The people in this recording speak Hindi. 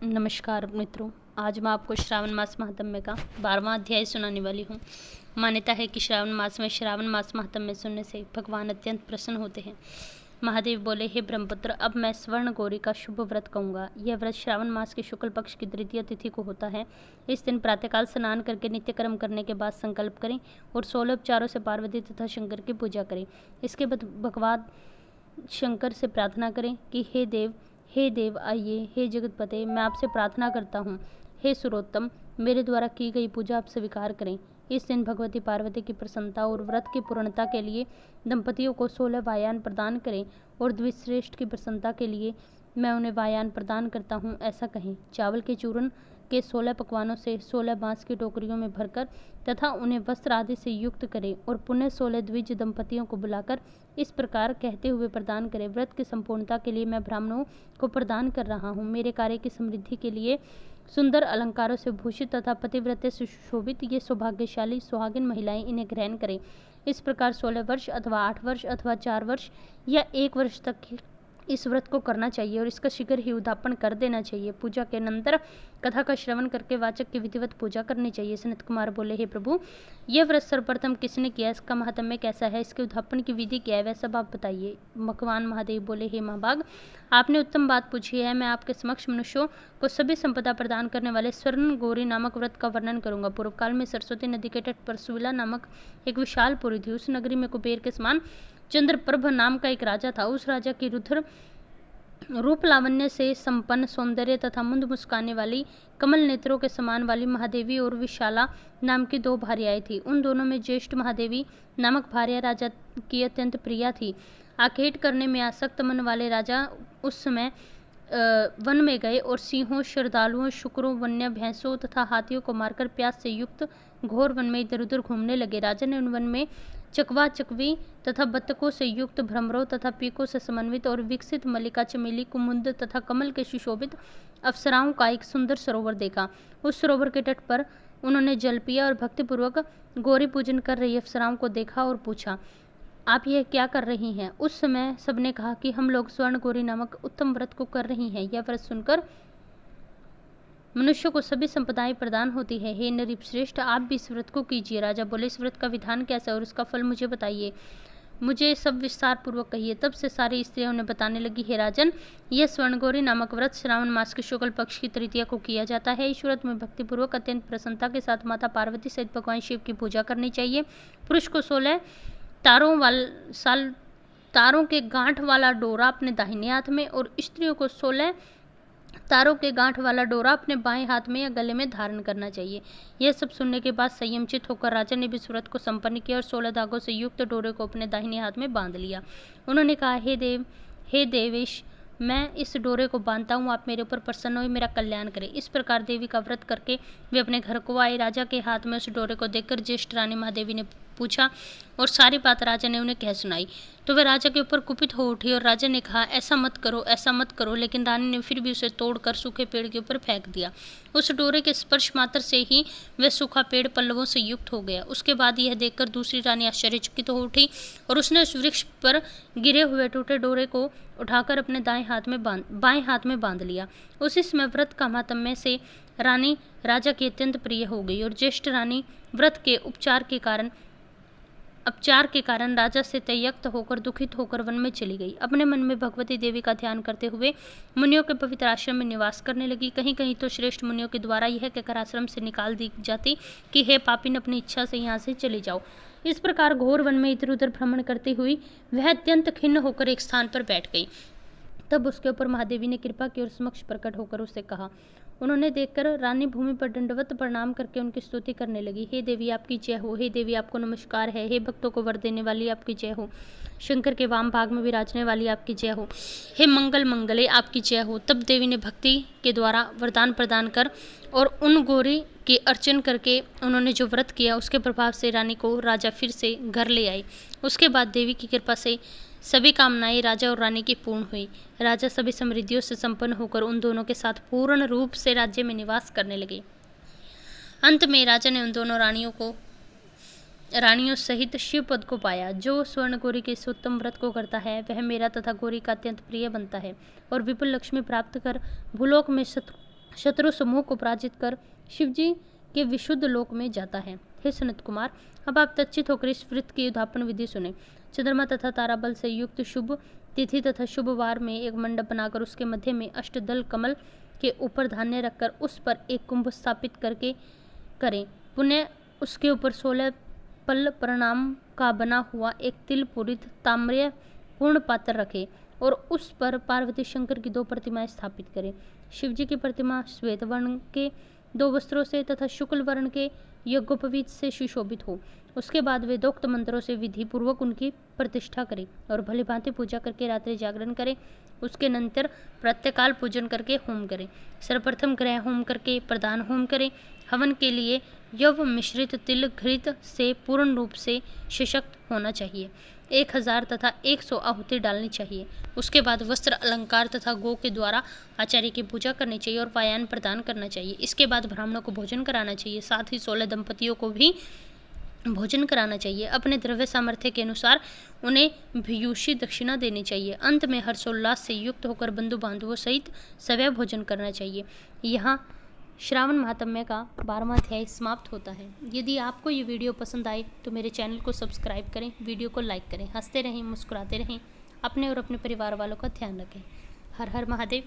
नमस्कार मित्रों, आज मैं आपको श्रावण मास महात्म्य का 12वां अध्याय सुनाने वाली हूँ। मान्यता है कि श्रावण मास महात्म्य सुनने से भगवान अत्यंत प्रसन्न होते हैं। महादेव बोले, हे ब्रह्मपुत्र, अब मैं स्वर्ण गौरी का शुभ व्रत कहूँगा। यह व्रत श्रावण मास के शुक्ल पक्ष की तृतीय तिथि को होता है। इस दिन प्रातःकाल स्नान करके नित्य कर्म करने के बाद संकल्प करें और 16 उपचारों से पार्वती तथा शंकर की पूजा करें। इसके बाद भगवान शंकर से प्रार्थना करें कि हे देव आइए, हे जगतपते, मैं आपसे प्रार्थना करता हूँ, हे सुरोत्तम, मेरे द्वारा की गई पूजा आप स्वीकार करें। इस दिन भगवती पार्वती की प्रसन्नता और व्रत की पूर्णता के लिए दंपतियों को 16 वायान प्रदान करें और द्विश्रेष्ठ की प्रसन्नता के लिए मैं उन्हें वायान प्रदान करता हूँ, ऐसा कहें। चावल के चूर्ण के 16 पकवानों से 16 बांस की टोकरियों में भरकर तथा उन्हें वस्त्र आदि से युक्त करें और पुनः 16 द्विज दंपतियों को बुलाकर इस प्रकार कहते हुए प्रदान करें, व्रत की संपूर्णता के लिए मैं ब्राह्मणों को प्रदान कर रहा हूँ। मेरे कार्य की समृद्धि के लिए सुंदर अलंकारों से भूषित तथा पतिव्रते से सुशोभित ये सौभाग्यशाली सुहागिन महिलाएं इन्हें ग्रहण करें। इस प्रकार 16 वर्ष अथवा 8 वर्ष अथवा 4 वर्ष या 1 वर्ष तक इस व्रत को करना चाहिए और इसका शीघ्र ही उद्यापन कर देना चाहिए। पूजा के अनंतर कथा का श्रवण करके वाचक की विधिवत पूजा करनी चाहिए। सनत कुमार बोले, हे प्रभु, यह व्रत सर्वप्रथम किसने किया, इसका महात्म्य कैसा है, इसके उद्यापन की विधि क्या है, वह सब आप बताइए। भगवान महादेव बोले, हे महाभाग, आपने उत्तम बात पूछी है। मैं आपके समक्ष मनुष्यों को सभी संपदा प्रदान करने वाले स्वर्ण गौरी नामक व्रत का वर्णन करूंगा। पूर्व काल में सरस्वती नदी के तट पर सुविला नामक एक विशाल पुरी थी। उस नगरी में कुबेर के समान चंद्रप्रभ नाम का एक राजा था। उस राजा की रुद्र रूप लावण्य से संपन्न, सौंदर्य तथा मुंद मुस्काने वाली, कमल नेत्रों के समान वाली महादेवी और विशाला नाम की 2 भार्याएं थी। उन दोनों में ज्येष्ठ महादेवी नामक भार्या राजा की अत्यंत प्रिया थी। आखेट करने में आसक्त मन वाले राजा उस समय वन में गए और सिंहों, श्रद्धालुओं, शुकरों, वन्य भैंसों तथा हाथियों को मारकर प्यास से युक्त घोर वन में इधर उधर घूमने लगे। राजा ने उन वन में चकवा चकवी तथा बत्तकों से युक्त, भ्रमरों तथा पीकों से समन्वित और विकसित मल्लिका, चमेली, कुमुद तथा कमल के सुशोभित अप्सराओं का एक सुंदर सरोवर देखा। उस सरोवर के तट पर उन्होंने जल पिया और भक्तिपूर्वक गौरी पूजन कर रही अप्सराओं को देखा और पूछा, आप यह क्या कर रही हैं? उस समय सबने कहा कि हम लोग स्वर्ण गौरी नामक उत्तम व्रत को कर रही हैं। यह व्रत सुनकर मनुष्य को सभी संपदाएं प्रदान होती है। हे नृपश्रेष्ठ, आप भी इस व्रत को कीजिए। राजा बोले, इस व्रत का विधान कैसा है और इसका फल मुझे बताइए, मुझे सब विस्तार पूर्वक कहिए। तब से सारी स्त्रियां उन्हें बताने लगी, हे राजन, यह स्वर्णगौरी नामक व्रत श्रावण मास के शुक्ल पक्ष की तृतीया को किया जाता है। इस व्रत में भक्तिपूर्वक अत्यंत प्रसन्नता के साथ माता पार्वती सहित भगवान शिव की पूजा करनी चाहिए। पुरुष को 16 तारों के गांठ वाला डोरा अपने दाहिने हाथ में और स्त्रियों को 16 तारों के गांठ वाला डोरा अपने बाएं हाथ में या गले में धारण करना चाहिए। यह सब सुनने के बाद संयमचित होकर राजा ने भी इस व्रत को संपन्न किया और 16 धागों से युक्त डोरे को अपने दाहिने हाथ में बांध लिया। उन्होंने कहा, हे देवेश, मैं इस डोरे को बांधता हूँ, आप मेरे ऊपर प्रसन्न हो, मेरा कल्याण करें। इस प्रकार देवी का व्रत करके वे अपने घर को आए। राजा के हाथ में उस डोरे को देखकर ज्येष्ठ रानी महादेवी ने पूछा और सारी बात राजा ने उन्हें कह सुनाई। तो वे राजा के ऊपर कुपित हो उठी और राजा ने कहा, ऐसा मत करो, ऐसा मत करो। लेकिन रानी ने फिर भी उसे तोड़कर सूखे पेड़ के ऊपर फेंक दिया। उस डोरे के स्पर्श मात्र से ही वह सूखा पेड़ पल्लवों से युक्त हो गया। उसके बाद यह देखकर दूसरी रानी आश्चर्यचकित हो उठी और उसने उस वृक्ष पर गिरे हुए टूटे डोरे को उठाकर अपने बाएं हाथ में बांध लिया। उसी समय व्रत का महात्म्य से रानी राजा की अत्यंत प्रिय हो गई और ज्येष्ठ रानी व्रत के उपचार के कारण राजा से त्यक्त होकर दुखित होकर वन में चली गई। अपने मन में भगवती देवी का ध्यान करते हुए मुनियों के पवित्र आश्रम में निवास करने लगी। कहीं कहीं तो श्रेष्ठ मुनियों के द्वारा यह कहकर आश्रम से निकाल दी जाती कि हे पापिन, अपनी इच्छा से यहाँ से चले जाओ। इस प्रकार घोर वन में इधर उधर भ्रमण करती हुई वह अत्यंत खिन्न होकर एक स्थान पर बैठ गई। तब उसके ऊपर महादेवी ने कृपा की और समक्ष प्रकट होकर उससे कहा। उन्होंने देखकर रानी भूमि पर दंडवत प्रणाम करके उनकी स्तुति करने लगी। हे देवी, आपकी जय हो। हे देवी, आपको नमस्कार है। हे भक्तों को वर देने वाली आपकी जय हो। शंकर के वाम भाग में विराजने वाली आपकी जय हो। हे मंगल मंगले, आपकी जय हो। तब देवी ने भक्ति के द्वारा वरदान प्रदान कर और उन गौरी के अर्चन करके उन्होंने जो व्रत किया उसके प्रभाव से रानी को राजा फिर से घर ले आए। उसके बाद देवी की कृपा से सभी कामनाएं राजा और रानी की पूर्ण हुई। राजा सभी समृद्धियों से संपन्न होकर उन दोनों के साथ पूर्ण रूप से राज्य में निवास करने लगे। अंत में राजा ने उन दोनों रानियों सहित शिव पद को पाया। जो स्वर्ण गौरी के इस उत्तम व्रत को करता है वह मेरा तथा गौरी का अत्यंत प्रिय बनता है और विपुल लक्ष्मी प्राप्त कर भूलोक में शत्रु समूह को पराजित कर शिवजी के विशुद्ध लोक में जाता है। हे सनत कुमार, अब आप तच्चित होकर इस व्रत की उद्यापन विधि सुने। चंद्रमा तथा ताराबल से युक्त शुभ तिथि तथा शुभ वार में एक मंडप बनाकर उसके मध्य में अष्टदल कमल के ऊपर धान्य रखकर उस पर एक कुंभ स्थापित करके करें। पुण्य उसके ऊपर 16 पल प्रणाम का बना हुआ एक तिल पूरित ताम्र पूर्ण पात्र रखे और उस पर पार्वती शंकर की 2 प्रतिमाएं स्थापित करें। शिवजी की प्रतिमा श्वेत वर्ण के 2 वस्त्रों से तथा शुक्ल वर्ण के यज्ञोपवीत से सुशोभित हो। उसके बाद वेदोक्त मंत्रों से विधि पूर्वक उनकी प्रतिष्ठा करें और भली भांति पूजा करके रात्रि जागरण करें। उसके नंतर प्रातःकाल पूजन करके होम करें। सर्वप्रथम ग्रह होम करके प्रधान होम करें। हवन के लिए यव मिश्रित तिल घृत से पूर्ण रूप से सशक्त होना चाहिए। 1000 तथा 100 आहुति डालनी चाहिए। उसके बाद वस्त्र अलंकार तथा गौ के द्वारा आचार्य की पूजा करनी चाहिए और वायान प्रदान करना चाहिए। इसके बाद ब्राह्मणों को भोजन कराना चाहिए। साथ ही 16 दंपतियों को भी भोजन कराना चाहिए। अपने द्रव्य सामर्थ्य के अनुसार उन्हें भीयूषी दक्षिणा देनी चाहिए। अंत में हर्षोल्लास से युक्त होकर बंधु बांधवों सहित सवै भोजन करना चाहिए। यहाँ श्रावण महात्म्य का 12वां अध्याय समाप्त होता है। यदि आपको ये वीडियो पसंद आए तो मेरे चैनल को सब्सक्राइब करें, वीडियो को लाइक करें, हंसते रहें, मुस्कुराते रहें, अपने और अपने परिवार वालों का ध्यान रखें। हर हर महादेव।